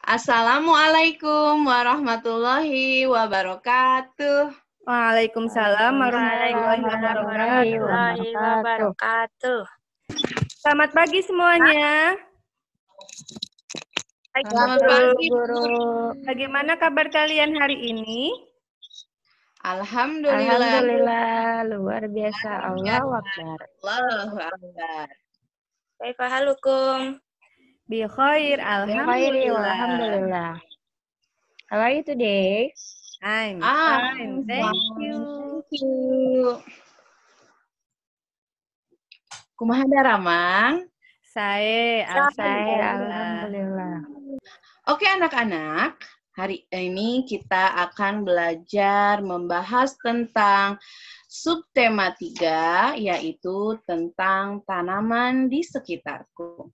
Assalamualaikum warahmatullahi wabarakatuh. Waalaikumsalam warahmatullahi wabarakatuh. Selamat pagi semuanya. Selamat pagi, Guru. Bagaimana kabar kalian hari ini? Alhamdulillah, luar biasa. Allahu Akbar. Allahu Akbar. Kaifa halukum? Bi khair, alhamdulillah. Alhamdulillah. How are you today? I'm fine, thank you. Thank you. Kumaha Daramang? Saya Alhamdulillah. Oke anak-anak, hari ini kita akan belajar membahas tentang subtema 3, yaitu tentang tanaman di sekitarku.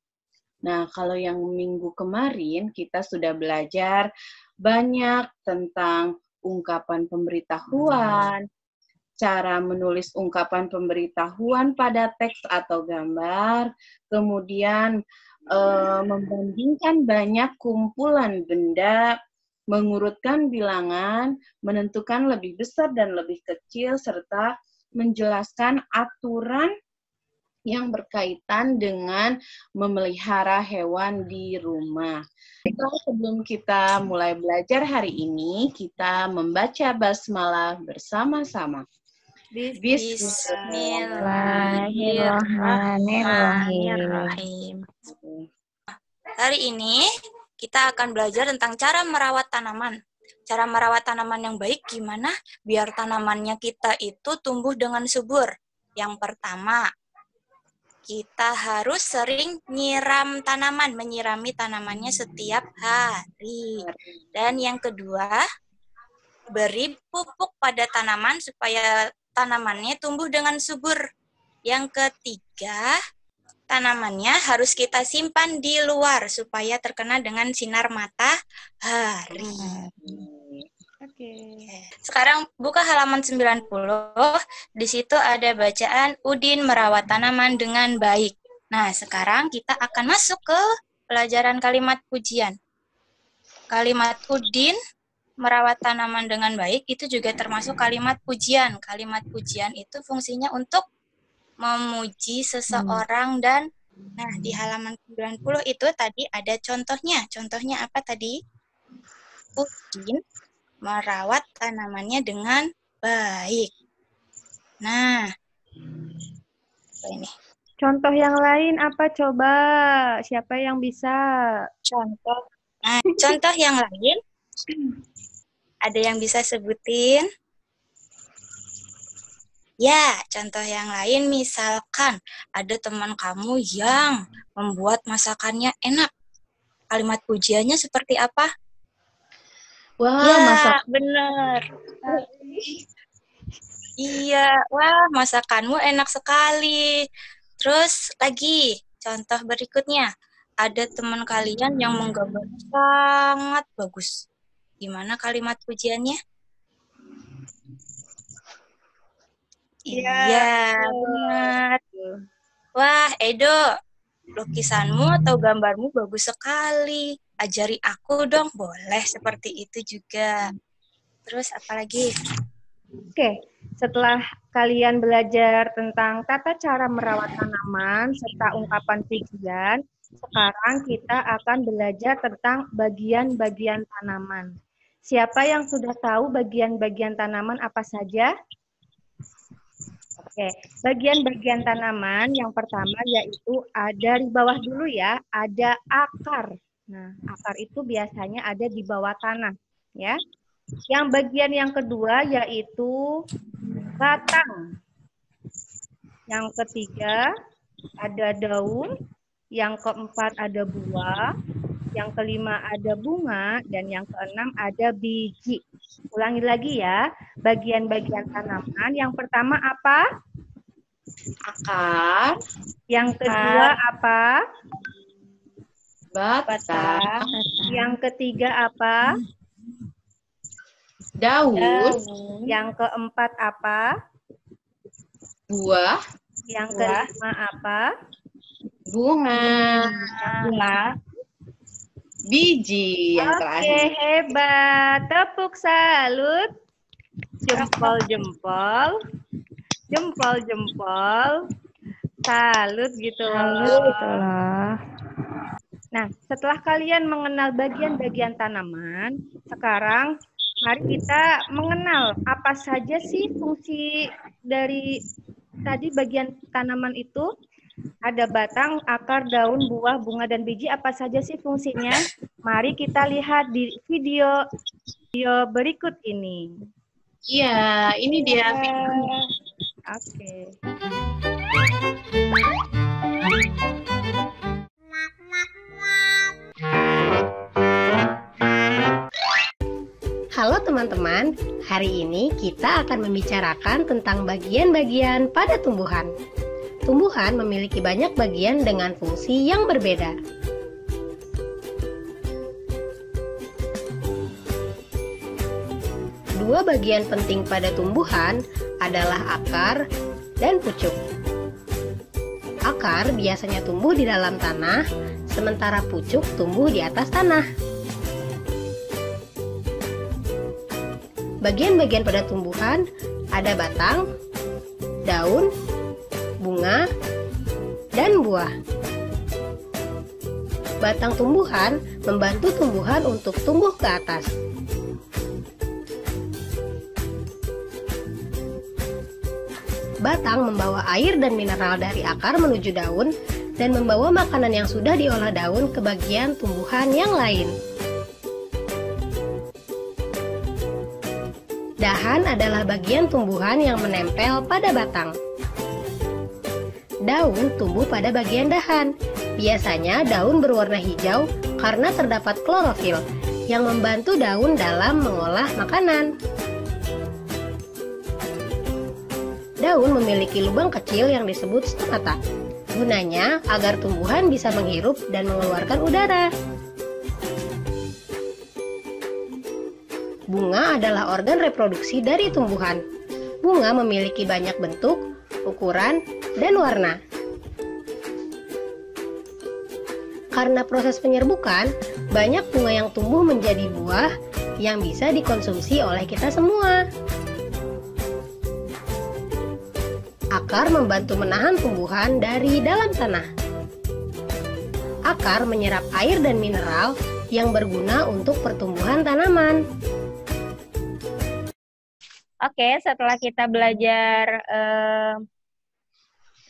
Nah, kalau yang minggu kemarin kita sudah belajar banyak tentang ungkapan pemberitahuan, cara menulis ungkapan pemberitahuan pada teks atau gambar, kemudian membandingkan banyak kumpulan benda, mengurutkan bilangan, menentukan lebih besar dan lebih kecil, serta menjelaskan aturan yang berkaitan dengan memelihara hewan di rumah. Sebelum kita mulai belajar hari ini, kita membaca basmalah bersama-sama. Bismillahirrahmanirrahim. Hari ini kita akan belajar tentang cara merawat tanaman. Cara merawat tanaman yang baik gimana biar tanamannya kita itu tumbuh dengan subur. Yang pertama, kita harus sering menyirami tanamannya setiap hari. Dan yang kedua, beri pupuk pada tanaman supaya tanamannya tumbuh dengan subur. Yang ketiga, tanamannya harus kita simpan di luar supaya terkena dengan sinar matahari. Oke. Sekarang buka halaman 90. Di situ ada bacaan Udin merawat tanaman dengan baik. Nah, sekarang kita akan masuk ke pelajaran kalimat pujian. Kalimat Udin merawat tanaman dengan baik itu juga termasuk kalimat pujian. Kalimat pujian itu fungsinya untuk memuji seseorang dan nah di halaman 90 itu tadi ada contohnya. Contohnya apa tadi? Udin merawat tanamannya dengan baik. Nah, ini. Contoh yang lain apa coba? Siapa yang bisa? Contoh yang lain, ada yang bisa sebutin? Ya, contoh yang lain misalkan ada teman kamu yang membuat masakannya enak. Kalimat pujiannya seperti apa? Wah, ya, benar. Iya, wah masakanmu enak sekali. Terus lagi, contoh berikutnya. Ada teman kalian yang menggambar sangat bagus. Gimana kalimat pujiannya? Iya, benar. Wah, Edo, lukisanmu atau gambarmu bagus sekali. Ajari aku dong, boleh seperti itu juga. Terus apa lagi? Oke, setelah kalian belajar tentang tata cara merawat tanaman serta ungkapan pujian, sekarang kita akan belajar tentang bagian-bagian tanaman. Siapa yang sudah tahu bagian-bagian tanaman apa saja? Oke, bagian-bagian tanaman yang pertama yaitu ada di bawah dulu ya, ada akar. Nah, akar itu biasanya ada di bawah tanah, ya. Yang bagian yang kedua yaitu batang. Yang ketiga ada daun. Yang keempat ada buah. Yang kelima ada bunga. Dan yang keenam ada biji. Ulangi lagi ya. Bagian-bagian tanaman. Yang pertama apa? akar. Yang kedua apa? Batang. Yang ketiga apa? Daun. Yang keempat apa? Buah. Yang kelima apa? Bunga. biji yang Oke, terakhir. hebat. Tepuk salut. Jempol-jempol. Jempol-jempol. Salut gitu loh. Nah, setelah kalian mengenal bagian-bagian tanaman, sekarang mari kita mengenal apa saja sih fungsi dari tadi bagian tanaman itu. Ada batang, akar, daun, buah, bunga, dan biji. Apa saja sih fungsinya? Mari kita lihat di video berikut ini. Iya, ini dia videonya. Oke. Halo teman-teman, hari ini kita akan membicarakan tentang bagian-bagian pada tumbuhan. Tumbuhan memiliki banyak bagian dengan fungsi yang berbeda. Dua bagian penting pada tumbuhan adalah akar dan pucuk. Akar biasanya tumbuh di dalam tanah, sementara pucuk tumbuh di atas tanah. Bagian-bagian pada tumbuhan ada batang, daun, bunga, dan buah. Batang tumbuhan membantu tumbuhan untuk tumbuh ke atas. Batang membawa air dan mineral dari akar menuju daun dan membawa makanan yang sudah diolah daun ke bagian tumbuhan yang lain. Dahan adalah bagian tumbuhan yang menempel pada batang. Daun tumbuh pada bagian dahan. Biasanya daun berwarna hijau karena terdapat klorofil yang membantu daun dalam mengolah makanan. Daun memiliki lubang kecil yang disebut stomata. Gunanya agar tumbuhan bisa menghirup dan mengeluarkan udara. Bunga adalah organ reproduksi dari tumbuhan. Bunga memiliki banyak bentuk, ukuran, dan warna. Karena proses penyerbukan, banyak bunga yang tumbuh menjadi buah yang bisa dikonsumsi oleh kita semua. Akar membantu menahan tumbuhan dari dalam tanah. Akar menyerap air dan mineral yang berguna untuk pertumbuhan tanaman. Oke, setelah kita belajar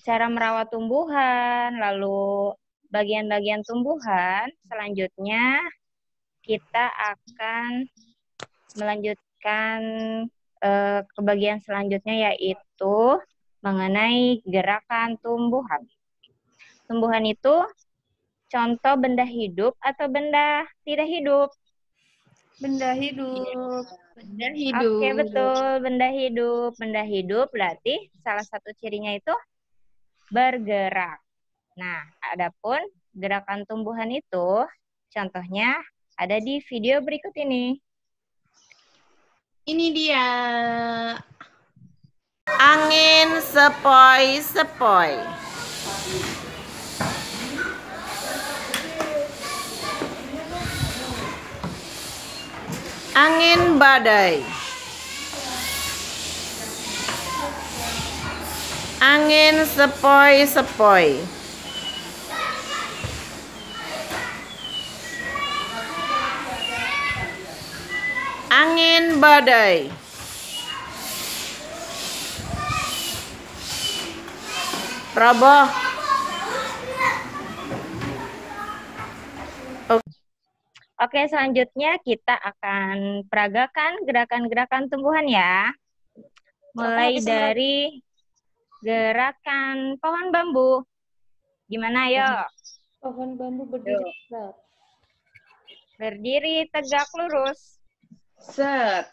cara merawat tumbuhan, lalu bagian-bagian tumbuhan, selanjutnya kita akan melanjutkan ke bagian selanjutnya, yaitu mengenai gerakan tumbuhan. Tumbuhan itu contoh benda hidup atau benda tidak hidup? Benda hidup. Benda hidup. Oke, betul. Benda hidup. Benda hidup berarti salah satu cirinya itu bergerak. Nah, adapun gerakan tumbuhan itu contohnya ada di video berikut ini. Ini dia. Angin sepoi-sepoi. Angin badai. Angin sepoi-sepoi. Angin badai. Roboh. Oke, selanjutnya kita akan peragakan gerakan-gerakan tumbuhan ya. Mulai dari gerakan pohon bambu. Gimana, ayo? Pohon bambu berdiri tegak. Berdiri tegak lurus. Set.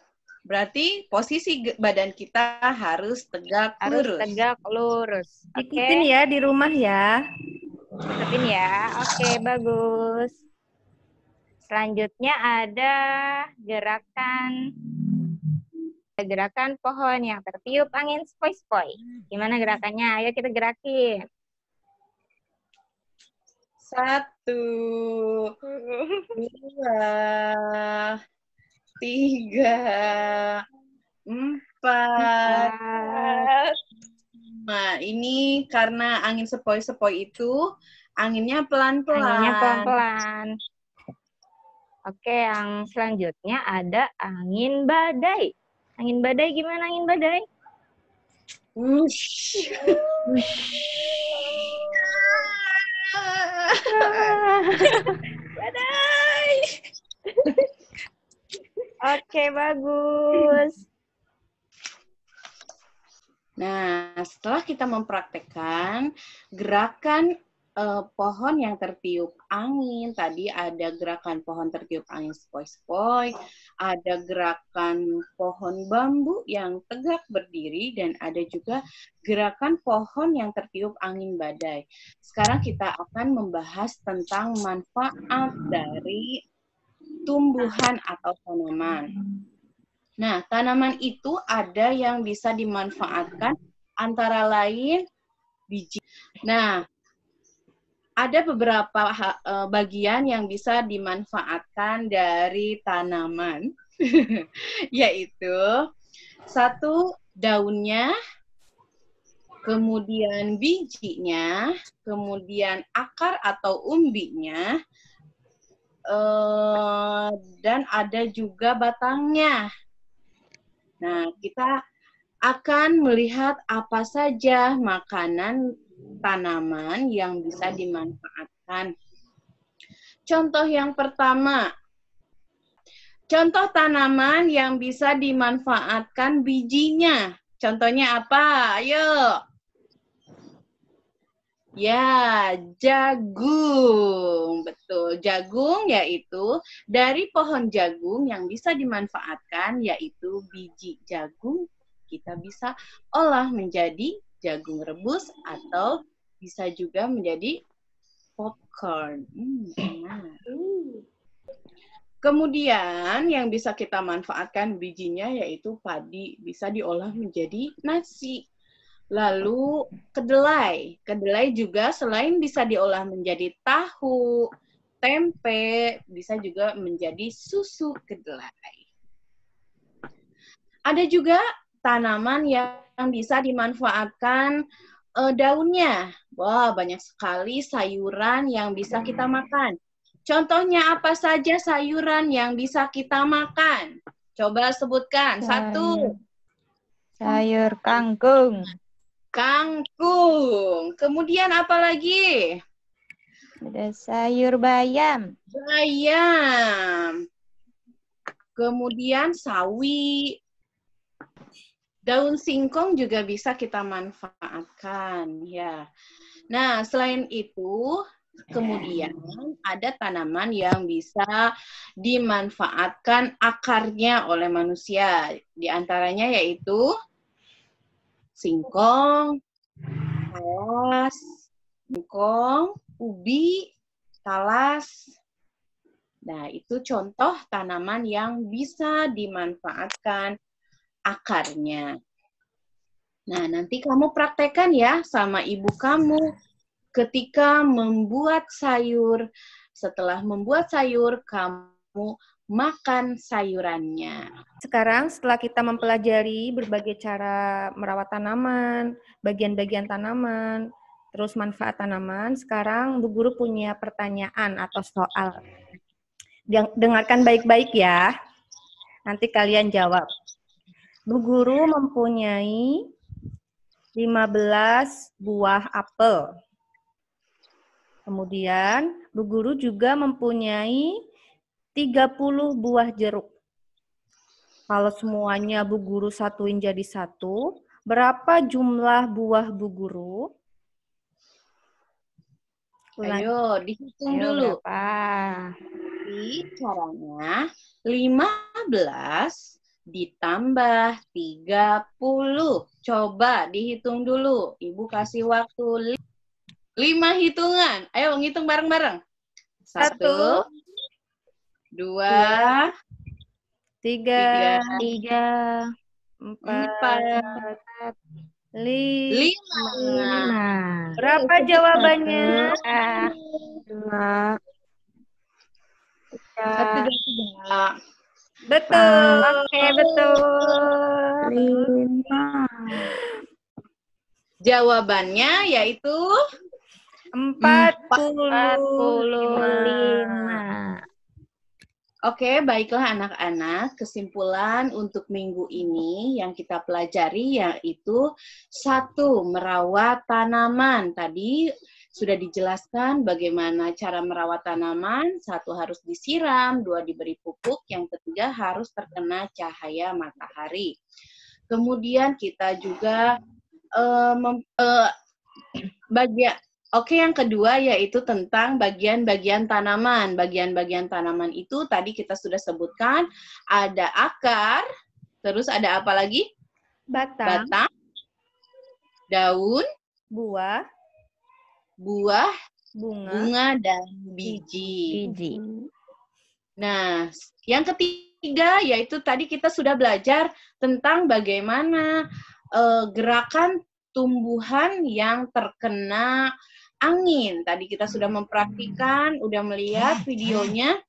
Berarti posisi badan kita harus tegak Harus lurus. tegak lurus. Oke. Ikutin ya di rumah ya. Ikutin ya. Oke, bagus. Selanjutnya ada gerakan pohon yang tertiup angin sepoi-sepoi. Gimana gerakannya? Ayo kita gerakin. 1, 2, 3, 4. Nah, ini karena angin sepoi-sepoi itu, anginnya pelan-pelan. Anginnya pelan-pelan. Oke, yang selanjutnya ada angin badai. Angin badai gimana angin badai? Wush. Badai. Oke, bagus. Nah, setelah kita mempraktekkan gerakan pohon yang tertiup angin, tadi ada gerakan pohon tertiup angin sepoi-sepoi, ada gerakan pohon bambu yang tegak berdiri, dan ada juga gerakan pohon yang tertiup angin badai. Sekarang kita akan membahas tentang manfaat dari tumbuhan atau tanaman. Nah, tanaman itu ada yang bisa dimanfaatkan antara lain biji. Nah, ada beberapa bagian yang bisa dimanfaatkan dari tanaman, yaitu 1, daunnya, kemudian bijinya, kemudian akar atau umbinya, dan ada juga batangnya. Nah, kita akan melihat apa saja makanan tanaman yang bisa dimanfaatkan. Contoh yang pertama, contoh tanaman yang bisa dimanfaatkan bijinya. Contohnya apa? Ayo. Ya, jagung. Betul, jagung yaitu dari pohon jagung yang bisa dimanfaatkan yaitu biji jagung. Kita bisa olah menjadi jagung rebus atau bisa juga menjadi popcorn. Enak. Kemudian yang bisa kita manfaatkan bijinya yaitu padi, bisa diolah menjadi nasi. Lalu kedelai. Kedelai juga selain bisa diolah menjadi tahu, tempe, bisa juga menjadi susu kedelai. Ada juga tanaman yang bisa dimanfaatkan daunnya. Wah, banyak sekali sayuran yang bisa kita makan. Contohnya apa saja sayuran yang bisa kita makan? Coba sebutkan. 1. Sayur kangkung. Kangkung. Kemudian apa lagi? Ada sayur bayam. Bayam. Kemudian sawi. Daun singkong juga bisa kita manfaatkan, ya. Nah, selain itu, kemudian ada tanaman yang bisa dimanfaatkan akarnya oleh manusia. Di antaranya yaitu singkong, talas, singkong, ubi, talas. Nah, itu contoh tanaman yang bisa dimanfaatkan akarnya. Nah, nanti kamu praktekkan ya sama ibu kamu ketika membuat sayur. Setelah membuat sayur, kamu makan sayurannya. Sekarang setelah kita mempelajari berbagai cara merawat tanaman, bagian-bagian tanaman, terus manfaat tanaman, sekarang Bu Guru punya pertanyaan atau soal. Dengarkan baik-baik ya. Nanti kalian jawab. Bu Guru mempunyai 15 buah apel. Kemudian Bu Guru juga mempunyai 30 buah jeruk. Kalau semuanya Bu Guru satuin jadi satu, berapa jumlah buah Bu Guru? Ayo, dihitung dulu. Berapa? Jadi caranya 15 ditambah 30. Coba dihitung dulu. Ibu kasih waktu 5 hitungan. Ayo ngitung bareng-bareng. 1, 2, 3, 4, 5. 5. Berapa jawabannya? 2. 1, 2, 3. Betul. Oke, betul. 5. Jawabannya yaitu 45. Oke, baiklah anak-anak. Kesimpulan untuk minggu ini yang kita pelajari yaitu 1, merawat tanaman. Tadi sudah dijelaskan bagaimana cara merawat tanaman. 1, harus disiram, 2, diberi pupuk, yang ketiga harus terkena cahaya matahari. Kemudian kita juga Oke, yang kedua yaitu tentang bagian-bagian tanaman. Bagian-bagian tanaman itu tadi kita sudah sebutkan, ada akar, terus ada apa lagi? Batang, daun, buah, bunga, dan Biji. Nah, yang ketiga yaitu tadi kita sudah belajar tentang bagaimana gerakan tumbuhan yang terkena angin. Tadi kita sudah memperhatikan, udah melihat videonya.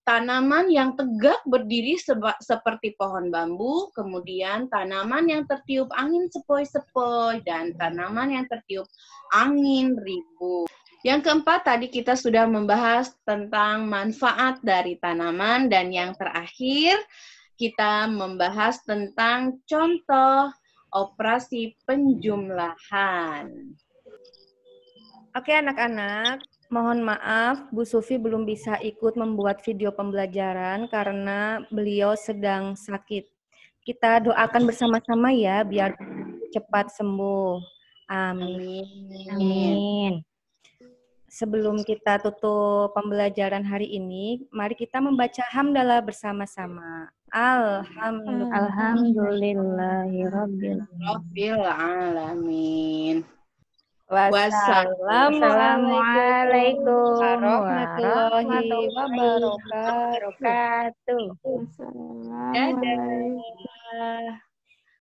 Tanaman yang tegak berdiri seperti pohon bambu, kemudian tanaman yang tertiup angin sepoi-sepoi, dan tanaman yang tertiup angin ribut. Yang keempat, tadi kita sudah membahas tentang manfaat dari tanaman, dan yang terakhir, kita membahas tentang contoh operasi penjumlahan. Oke anak-anak, mohon maaf Bu Sufi belum bisa ikut membuat video pembelajaran karena beliau sedang sakit. Kita doakan bersama-sama ya biar cepat sembuh. Amin. Sebelum kita tutup pembelajaran hari ini, mari kita membaca hamdalah bersama-sama. Alhamdulillahirabbil alamin. Wassalamualaikum warahmatullahi wabarakatuh. Dadah.